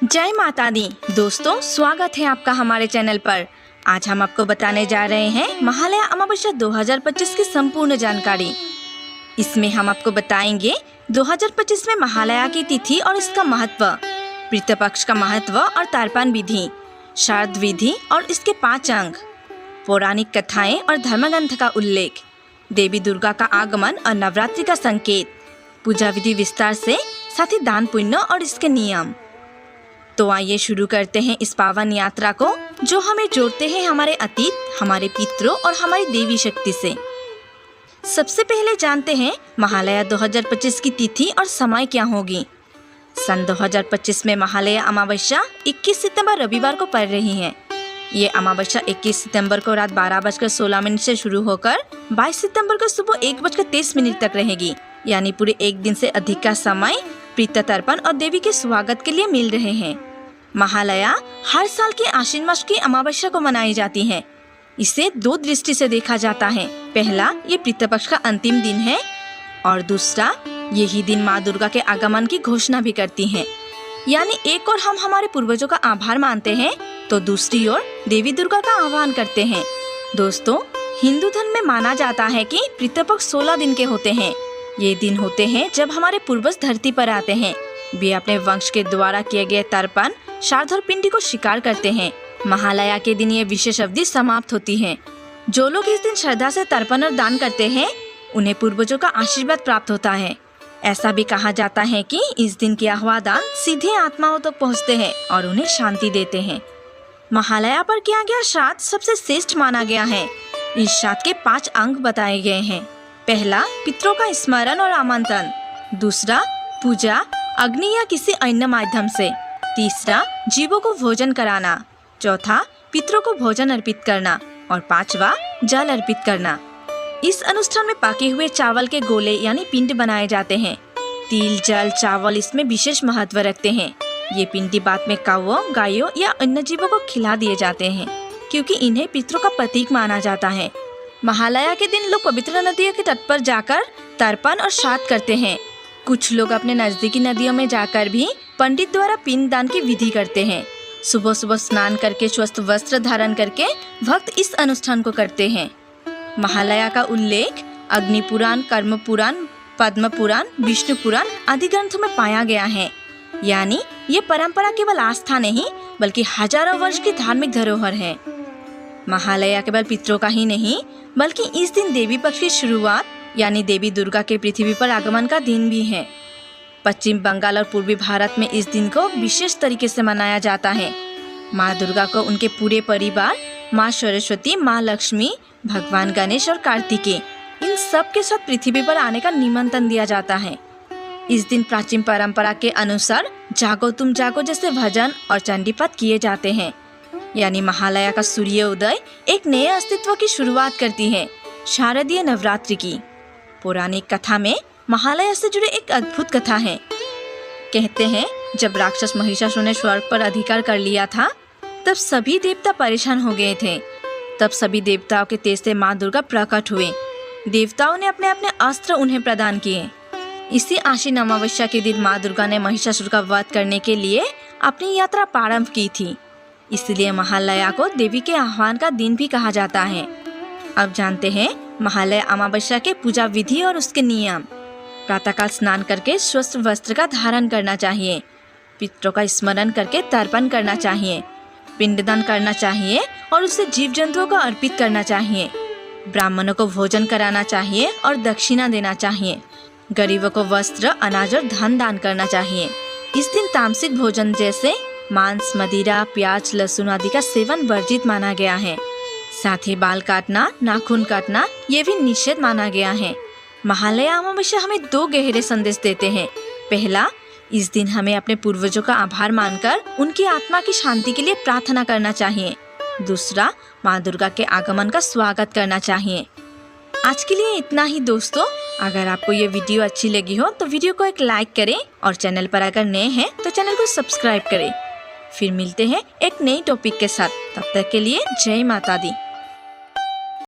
जय माता दी। दोस्तों, स्वागत है आपका हमारे चैनल पर। आज हम आपको बताने जा रहे हैं महालया अमावस्या 2025 की संपूर्ण जानकारी। इसमें हम आपको बताएंगे 2025 में महालया की तिथि और इसका महत्व, पितृपक्ष का महत्व और तर्पण विधि, श्राद्ध विधि और इसके 5 अंग, पौराणिक कथाएं और धर्मग्रंथ का उल्लेख, देवी दुर्गा का आगमन और नवरात्रि का संकेत, पूजा विधि विस्तार से, साथ ही दान पुण्य और इसके नियम। तो आइए शुरू करते हैं इस पावन यात्रा को, जो हमें जोड़ते हैं हमारे अतीत, हमारे पितरों और हमारी देवी शक्ति से। सबसे पहले जानते हैं महालया 2025 की तिथि और समय क्या होगी। सन 2025 में महालया अमावस्या 21 सितंबर रविवार को पड़ रही है। ये अमावस्या 21 सितंबर को रात 12:16 से शुरू होकर 22 सितंबर को सुबह 1:30 तक रहेगी। यानी पूरे एक दिन से अधिक का समय पितृ तर्पण और देवी के स्वागत के लिए मिल रहे हैं। महालया हर साल की आश्विन मास की अमावस्या को मनाई जाती है। इसे 2 दृष्टि से देखा जाता है। पहला, ये पितृपक्ष का अंतिम दिन है और दूसरा, यही दिन माँ दुर्गा के आगमन की घोषणा भी करती है। यानी एक और हम हमारे पूर्वजों का आभार मानते हैं, तो दूसरी ओर देवी दुर्गा का आह्वान करते हैं। दोस्तों, हिंदू धर्म में माना जाता है कि पितृपक्ष 16 दिन के होते हैं। ये दिन होते हैं जब हमारे पूर्वज धरती पर आते हैं। वे अपने वंश के द्वारा किए गए तर्पण, श्राद्ध और पिंडी को स्वीकार करते हैं। महालया के दिन ये विशेष अवधि समाप्त होती है। जो लोग इस दिन श्रद्धा से तर्पण और दान करते हैं, उन्हें पूर्वजों का आशीर्वाद प्राप्त होता है। ऐसा भी कहा जाता है कि इस दिन के अहवा दान सीधे आत्माओं तक पहुँचते हैं और उन्हें शांति देते हैं। महालया पर किया गया श्राद्ध सबसे श्रेष्ठ माना गया है। इस श्राद्ध के 5 अंग बताए गए हैं। पहला, पितरों का स्मरण और आमंत्रण। दूसरा, पूजा अग्नि या किसी अन्य माध्यम से। तीसरा, जीवों को भोजन कराना। चौथा, पितरों को भोजन अर्पित करना। और 5वां, जल अर्पित करना। इस अनुष्ठान में पके हुए चावल के गोले यानी पिंड बनाए जाते हैं। तिल, जल, चावल इसमें विशेष महत्व रखते हैं। ये पिंडी बाद में कौवों, गायों या अन्य जीवों को खिला दिए जाते हैं, क्योंकि इन्हें पितरों का प्रतीक माना जाता है। महालया के दिन लोग पवित्र नदियों के तट पर जाकर तर्पण और श्राद्ध करते हैं। कुछ लोग अपने नजदीकी नदियों में जाकर भी पंडित द्वारा पिंड दान की विधि करते हैं। सुबह सुबह स्नान करके स्वस्थ वस्त्र धारण करके भक्त इस अनुष्ठान को करते हैं। महालया का उल्लेख अग्नि पुराण, कर्म पुराण, पद्म पुराण, विष्णु पुराण आदि ग्रंथों में पाया गया है। यानी ये परंपरा केवल आस्था नहीं, बल्कि हजारों वर्ष की धार्मिक धरोहर है। महालया केवल पितरों का ही नहीं, बल्कि इस दिन देवी पक्ष की शुरुआत यानी देवी दुर्गा के पृथ्वी पर आगमन का दिन भी है। पश्चिम बंगाल और पूर्वी भारत में इस दिन को विशेष तरीके से मनाया जाता है। माँ दुर्गा को उनके पूरे परिवार, माँ सरस्वती, माँ लक्ष्मी, भगवान गणेश और कार्तिकेय, इन सब के साथ पृथ्वी पर आने का निमंत्रण दिया जाता है। इस दिन प्राचीन परंपरा के अनुसार जागो तुम जागो जैसे भजन और चंडी पाठ किए जाते हैं। यानी महालया का सूर्योदय एक नए अस्तित्व की शुरुआत करती है, शारदीय नवरात्रि की। पौराणिक कथा में महालया से जुड़े एक अद्भुत कथा है। कहते हैं, जब राक्षस महिषासुर ने स्वर्ग पर अधिकार कर लिया था, तब सभी देवता परेशान हो गए थे। तब सभी देवताओं के तेज से माँ दुर्गा प्रकट हुए। देवताओं ने अपने अपने अस्त्र उन्हें प्रदान किए। इसी आश्विन अमावस्या के दिन माँ दुर्गा ने महिषासुर का वध करने के लिए अपनी यात्रा प्रारंभ की थी। इसलिए महालया को देवी के आह्वान का दिन भी कहा जाता है। अब जानते हैं महालया अमावस्या के पूजा विधि और उसके नियम। प्रातःकाल स्नान करके स्वस्थ वस्त्र का धारण करना चाहिए। पितरों का स्मरण करके तर्पण करना चाहिए। पिंडदान करना चाहिए और उसे जीव जंतुओं को अर्पित करना चाहिए। ब्राह्मणों को भोजन कराना चाहिए और दक्षिणा देना चाहिए। गरीबों को वस्त्र, अनाज और धन दान करना चाहिए। इस दिन तामसिक भोजन जैसे मांस, मदिरा, प्याज, लहसुन आदि का सेवन वर्जित माना गया है। साथ ही बाल काटना, नाखून काटना ये भी निषेध माना गया है। महालया अमावस्या हमें 2 गहरे संदेश देते हैं। पहला, इस दिन हमें अपने पूर्वजों का आभार मानकर उनकी आत्मा की शांति के लिए प्रार्थना करना चाहिए। दूसरा, माँ दुर्गा के आगमन का स्वागत करना चाहिए। आज के लिए इतना ही दोस्तों। अगर आपको ये वीडियो अच्छी लगी हो तो वीडियो को एक लाइक करें और चैनल पर अगर नए हैं तो चैनल को सब्सक्राइब करें। फिर मिलते हैं एक नई टॉपिक के साथ। तब तक के लिए जय माता दी।